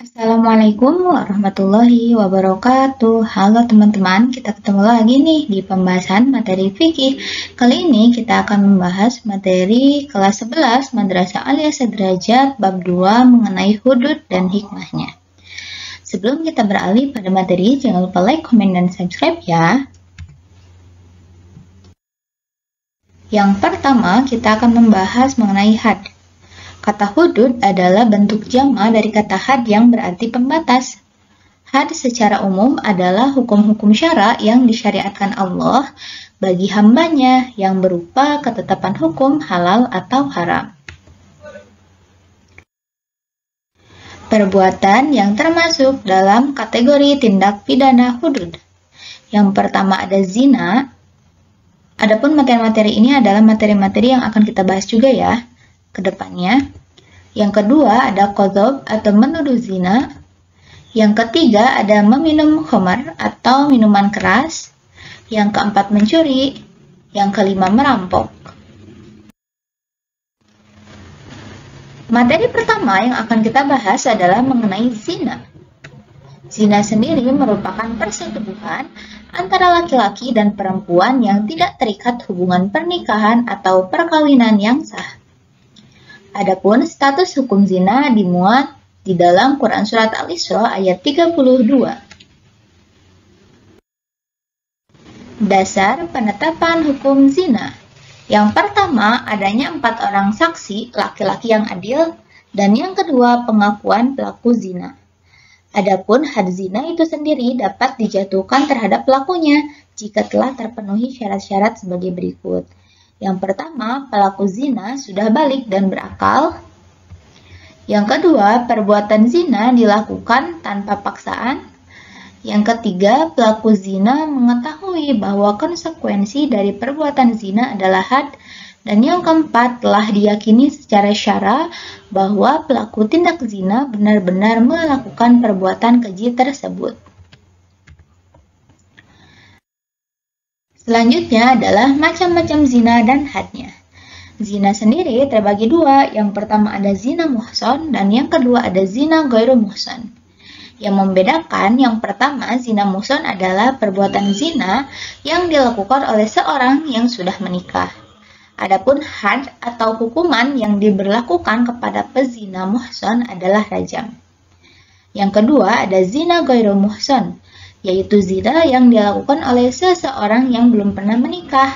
Assalamualaikum warahmatullahi wabarakatuh. Halo teman-teman, kita ketemu lagi nih di pembahasan materi fikih. Kali ini kita akan membahas materi kelas 11 Madrasah Aliyah Sederajat bab 2 mengenai hudud dan hikmahnya. Sebelum kita beralih pada materi, jangan lupa like, komen, dan subscribe ya. Yang pertama, kita akan membahas mengenai had. Kata hudud adalah bentuk jama dari kata had yang berarti pembatas. Had secara umum adalah hukum-hukum syara yang disyariatkan Allah bagi hambanya yang berupa ketetapan hukum halal atau haram. Perbuatan yang termasuk dalam kategori tindak pidana hudud. Yang pertama ada zina. Adapun materi-materi ini adalah materi-materi yang akan kita bahas juga ya ke depannya. Yang kedua ada qadhab atau menuduh zina. Yang ketiga ada meminum khamar atau minuman keras. Yang keempat mencuri. Yang kelima merampok. Materi pertama yang akan kita bahas adalah mengenai zina. Zina sendiri merupakan persetubuhan antara laki-laki dan perempuan yang tidak terikat hubungan pernikahan atau perkawinan yang sah. Adapun status hukum zina dimuat di dalam Quran Surat Al-Isra ayat 32. Dasar penetapan hukum zina. Yang pertama, adanya 4 orang saksi laki-laki yang adil, dan yang kedua, pengakuan pelaku zina. Adapun had zina itu sendiri dapat dijatuhkan terhadap pelakunya jika telah terpenuhi syarat-syarat sebagai berikut. Yang pertama, pelaku zina sudah balik dan berakal. Yang kedua, perbuatan zina dilakukan tanpa paksaan. Yang ketiga, pelaku zina mengetahui bahwa konsekuensi dari perbuatan zina adalah had. Dan yang keempat, telah diyakini secara syara bahwa pelaku tindak zina benar-benar melakukan perbuatan keji tersebut. Selanjutnya adalah macam-macam zina dan hadnya. Zina sendiri terbagi 2, yang pertama ada zina muhsan dan yang kedua ada zina ghairu muhsan. Yang membedakan, yang pertama zina muhsan adalah perbuatan zina yang dilakukan oleh seorang yang sudah menikah. Adapun had atau hukuman yang diberlakukan kepada pezina muhsan adalah rajam. Yang kedua ada zina ghairu muhsan, yaitu zina yang dilakukan oleh seseorang yang belum pernah menikah.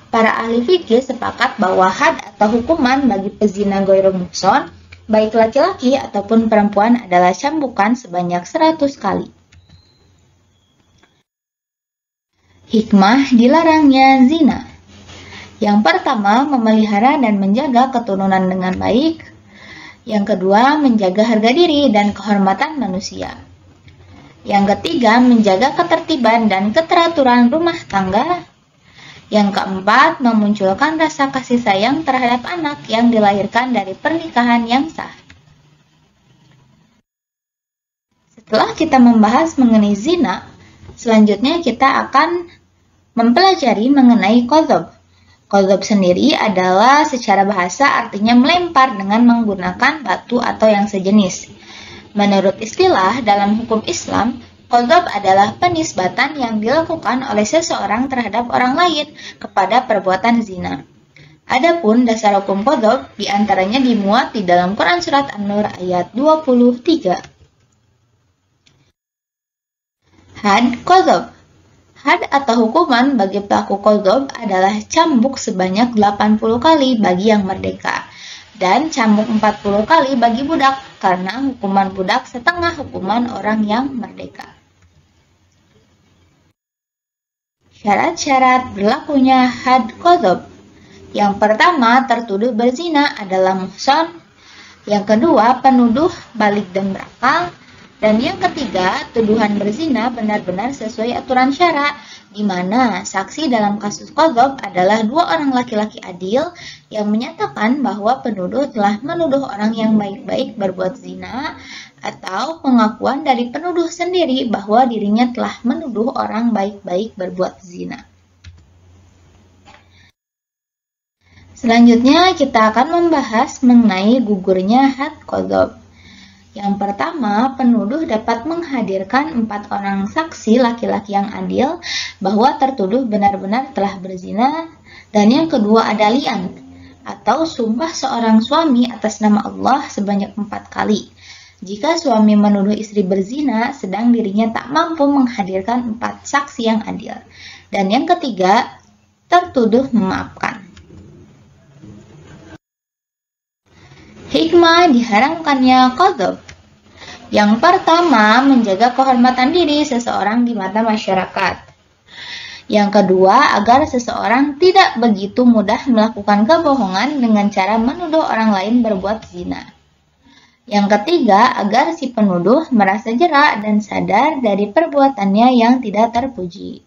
Para ahli fikih sepakat bahwa had atau hukuman bagi pezina ghairu muhsan, baik laki-laki ataupun perempuan adalah cambukan sebanyak 100 kali. Hikmah dilarangnya zina. Yang pertama, memelihara dan menjaga keturunan dengan baik. Yang kedua, menjaga harga diri dan kehormatan manusia. Yang ketiga, menjaga ketertiban dan keteraturan rumah tangga. Yang keempat, memunculkan rasa kasih sayang terhadap anak yang dilahirkan dari pernikahan yang sah. Setelah kita membahas mengenai zina, selanjutnya kita akan mempelajari mengenai qadhab. Qadhab sendiri adalah secara bahasa artinya melempar dengan menggunakan batu atau yang sejenis. Menurut istilah dalam hukum Islam, qadhab adalah penisbatan yang dilakukan oleh seseorang terhadap orang lain kepada perbuatan zina. Adapun dasar hukum qadhab diantaranya dimuat di dalam Quran Surat An-Nur ayat 23. Had qadhab. Had atau hukuman bagi pelaku qadhab adalah cambuk sebanyak 80 kali bagi yang merdeka dan cambuk 40 kali bagi budak, karena hukuman budak setengah hukuman orang yang merdeka. Syarat-syarat berlakunya had qadhab. Yang pertama, tertuduh berzina adalah muhsan. Yang kedua, penuduh balik dan berakal. Dan yang ketiga, tuduhan berzina benar-benar sesuai aturan syara, di mana saksi dalam kasus qadhab adalah 2 orang laki-laki adil yang menyatakan bahwa penuduh telah menuduh orang yang baik-baik berbuat zina, atau pengakuan dari penuduh sendiri bahwa dirinya telah menuduh orang baik-baik berbuat zina. Selanjutnya kita akan membahas mengenai gugurnya had qadhab. Yang pertama, penuduh dapat menghadirkan 4 orang saksi laki-laki yang adil bahwa tertuduh benar-benar telah berzina. Dan yang kedua ada li'an, atau sumpah seorang suami atas nama Allah sebanyak 4 kali. Jika suami menuduh istri berzina, sedang dirinya tak mampu menghadirkan 4 saksi yang adil. Dan yang ketiga, tertuduh memaafkan. Hikmah diharamkannya qadzaf. Yang pertama, menjaga kehormatan diri seseorang di mata masyarakat. Yang kedua, agar seseorang tidak begitu mudah melakukan kebohongan dengan cara menuduh orang lain berbuat zina. Yang ketiga, agar si penuduh merasa jera dan sadar dari perbuatannya yang tidak terpuji.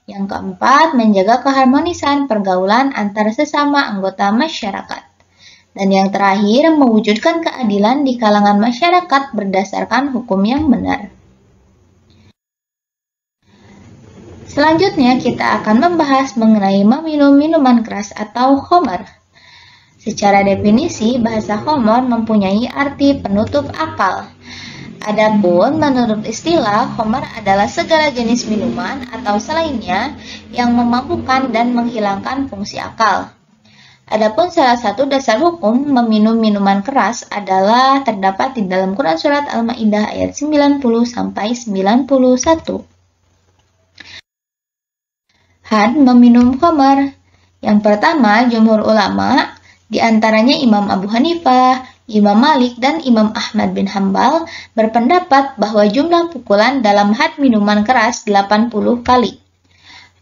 Yang keempat, menjaga keharmonisan pergaulan antar sesama anggota masyarakat. Dan yang terakhir, mewujudkan keadilan di kalangan masyarakat berdasarkan hukum yang benar. Selanjutnya, kita akan membahas mengenai meminum minuman keras atau khamar. Secara definisi, bahasa khamar mempunyai arti penutup akal. Adapun menurut istilah, khamar adalah segala jenis minuman atau selainnya yang memabukkan dan menghilangkan fungsi akal. Adapun salah satu dasar hukum meminum minuman keras adalah terdapat di dalam Quran Surat Al-Ma'idah ayat 90-91. Had meminum khamar. Yang pertama, jumhur ulama, diantaranya Imam Abu Hanifah, Imam Malik, dan Imam Ahmad bin Hambal berpendapat bahwa jumlah pukulan dalam had minuman keras 80 kali.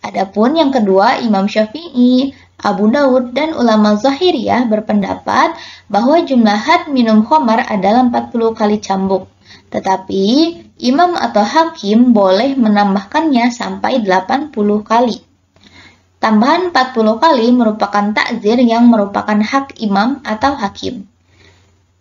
Adapun yang kedua, Imam Syafi'i, Abu Daud, dan ulama Zahiriyah berpendapat bahwa jumlah had minum khamar adalah 40 kali cambuk. Tetapi, imam atau hakim boleh menambahkannya sampai 80 kali. Tambahan 40 kali merupakan takzir yang merupakan hak imam atau hakim.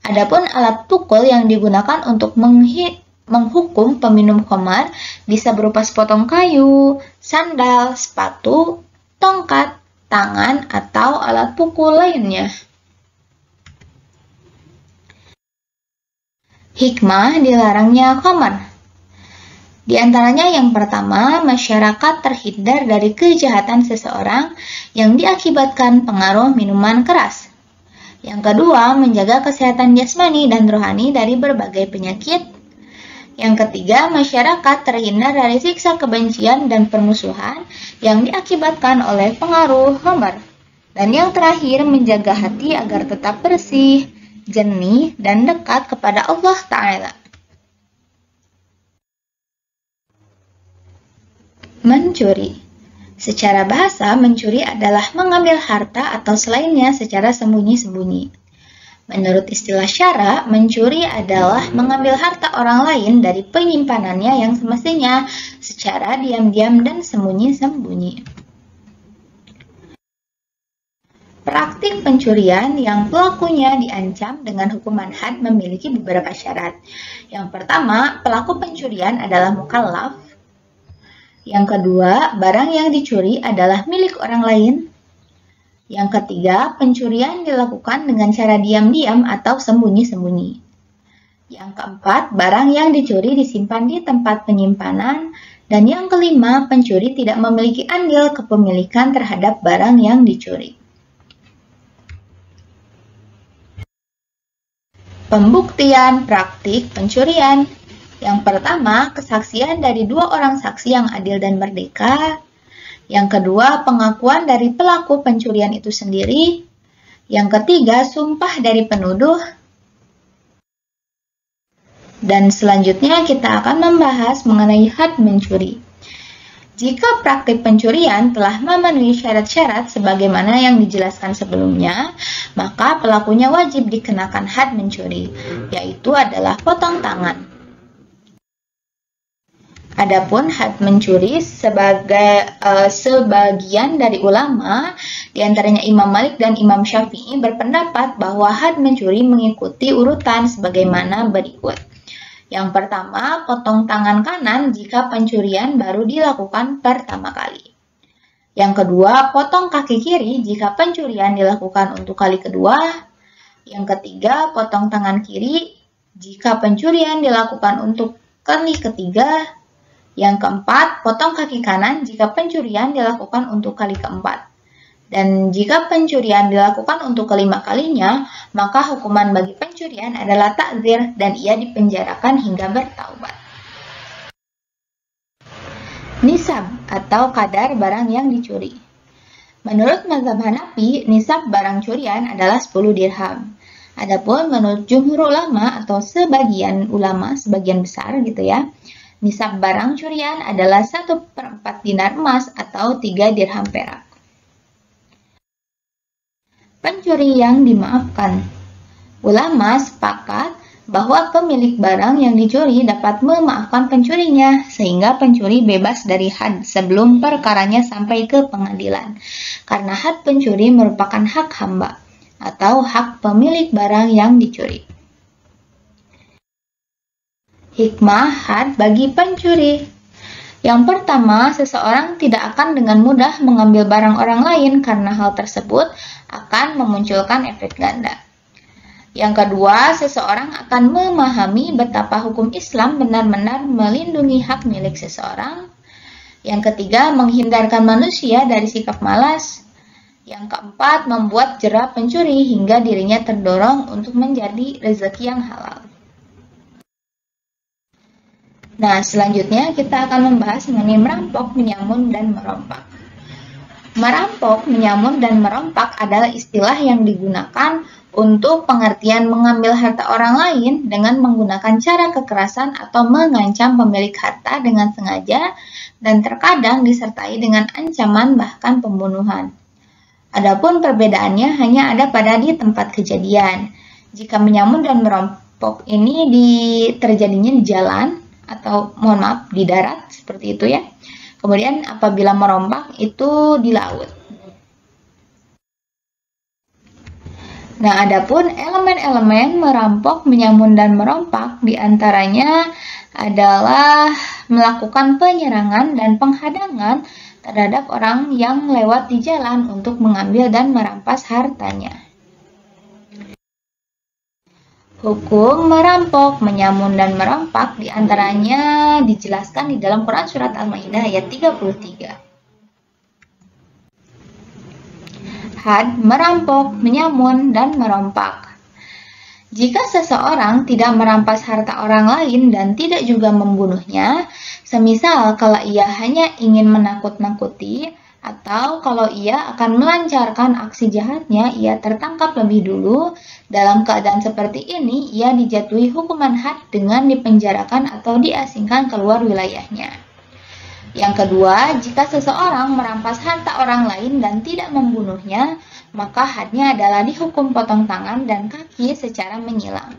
Adapun alat pukul yang digunakan untuk menghukum peminum khamar bisa berupa sepotong kayu, sandal, sepatu, tongkat, tangan, atau alat pukul lainnya. Hikmah dilarangnya khamar. Di antaranya yang pertama, masyarakat terhindar dari kejahatan seseorang yang diakibatkan pengaruh minuman keras. Yang kedua, menjaga kesehatan jasmani dan rohani dari berbagai penyakit. Yang ketiga, masyarakat terhindar dari siksa kebencian dan permusuhan yang diakibatkan oleh pengaruh khamar. Dan yang terakhir, menjaga hati agar tetap bersih, jernih, dan dekat kepada Allah Ta'ala. Mencuri. Secara bahasa, mencuri adalah mengambil harta atau selainnya secara sembunyi-sembunyi. Menurut istilah syara, mencuri adalah mengambil harta orang lain dari penyimpanannya yang semestinya secara diam-diam dan sembunyi-sembunyi. Praktik pencurian yang pelakunya diancam dengan hukuman had memiliki beberapa syarat. Yang pertama, pelaku pencurian adalah mukallaf. Yang kedua, barang yang dicuri adalah milik orang lain. Yang ketiga, pencurian dilakukan dengan cara diam-diam atau sembunyi-sembunyi. Yang keempat, barang yang dicuri disimpan di tempat penyimpanan. Dan yang kelima, pencuri tidak memiliki andil kepemilikan terhadap barang yang dicuri. Pembuktian praktik pencurian. Yang pertama, kesaksian dari 2 orang saksi yang adil dan merdeka. Yang kedua, pengakuan dari pelaku pencurian itu sendiri. Yang ketiga, sumpah dari penuduh. Dan selanjutnya kita akan membahas mengenai had mencuri. Jika praktik pencurian telah memenuhi syarat-syarat sebagaimana yang dijelaskan sebelumnya, maka pelakunya wajib dikenakan had mencuri, yaitu adalah potong tangan. Adapun had mencuri sebagian dari ulama, diantaranya Imam Malik dan Imam Syafi'i berpendapat bahwa had mencuri mengikuti urutan sebagaimana berikut. Yang pertama, potong tangan kanan jika pencurian baru dilakukan pertama kali. Yang kedua, potong kaki kiri jika pencurian dilakukan untuk kali kedua. Yang ketiga, potong tangan kiri jika pencurian dilakukan untuk kali ketiga. Yang keempat, potong kaki kanan jika pencurian dilakukan untuk kali keempat. Dan jika pencurian dilakukan untuk kelima kalinya, maka hukuman bagi pencurian adalah takzir dan ia dipenjarakan hingga bertaubat. Nisab atau kadar barang yang dicuri. Menurut mazhab Hanafi, nisab barang curian adalah 10 dirham. Adapun menurut jumhur ulama atau sebagian besar gitu ya, nisab barang curian adalah 1/4 dinar emas atau 3 dirham perak. Pencuri yang dimaafkan. Ulama sepakat bahwa pemilik barang yang dicuri dapat memaafkan pencurinya sehingga pencuri bebas dari had sebelum perkaranya sampai ke pengadilan. Karena had pencuri merupakan hak hamba atau hak pemilik barang yang dicuri. Hikmah had bagi pencuri. Yang pertama, seseorang tidak akan dengan mudah mengambil barang orang lain karena hal tersebut akan memunculkan efek ganda. Yang kedua, seseorang akan memahami betapa hukum Islam benar-benar melindungi hak milik seseorang. Yang ketiga, menghindarkan manusia dari sikap malas. Yang keempat, membuat jera pencuri hingga dirinya terdorong untuk menjadi rezeki yang halal. Nah, selanjutnya kita akan membahas mengenai merampok, menyamun, dan merompak. Merampok, menyamun, dan merompak adalah istilah yang digunakan untuk pengertian mengambil harta orang lain dengan menggunakan cara kekerasan atau mengancam pemilik harta dengan sengaja dan terkadang disertai dengan ancaman bahkan pembunuhan. Adapun perbedaannya hanya ada pada di tempat kejadian. Jika menyamun dan merampok ini terjadinya di jalan atau di darat seperti itu ya. Kemudian apabila merompak itu di laut. Nah, adapun elemen-elemen merampok, menyamun, dan merompak diantaranya adalah melakukan penyerangan dan penghadangan terhadap orang yang lewat di jalan untuk mengambil dan merampas hartanya. Hukum merampok, menyamun, dan merompak diantaranya dijelaskan di dalam Quran Surat Al-Maidah ayat 33. Had, merampok, menyamun, dan merompak. Jika seseorang tidak merampas harta orang lain dan tidak juga membunuhnya, semisal kalau ia hanya ingin menakut-nakuti, atau kalau ia akan melancarkan aksi jahatnya, ia tertangkap lebih dulu. Dalam keadaan seperti ini, ia dijatuhi hukuman had dengan dipenjarakan atau diasingkan keluar wilayahnya. Yang kedua, jika seseorang merampas harta orang lain dan tidak membunuhnya, maka hadnya adalah dihukum potong tangan dan kaki secara menyilang.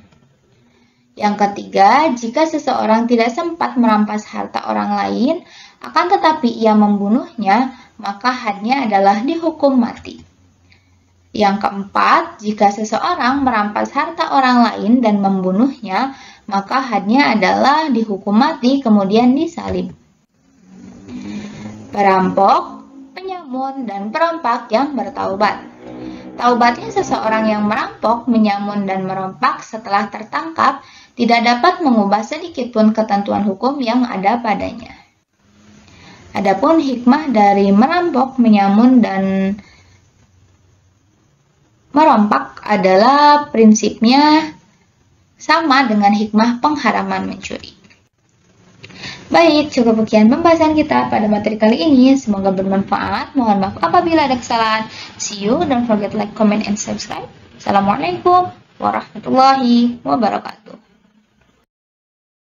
Yang ketiga, jika seseorang tidak sempat merampas harta orang lain, akan tetapi ia membunuhnya, maka hadnya adalah dihukum mati. Yang keempat, jika seseorang merampas harta orang lain dan membunuhnya, maka hadnya adalah dihukum mati kemudian disalib. Perampok, penyamun, dan perompak yang bertaubat. Taubatnya seseorang yang merampok, menyamun, dan merompak setelah tertangkap tidak dapat mengubah sedikitpun ketentuan hukum yang ada padanya. Adapun hikmah dari merampok, menyamun, dan merompak adalah prinsipnya sama dengan hikmah pengharaman mencuri. Baik, cukup sekian pembahasan kita pada materi kali ini. Semoga bermanfaat. Mohon maaf apabila ada kesalahan. See you. Don't forget like, comment, and subscribe. Assalamualaikum warahmatullahi wabarakatuh.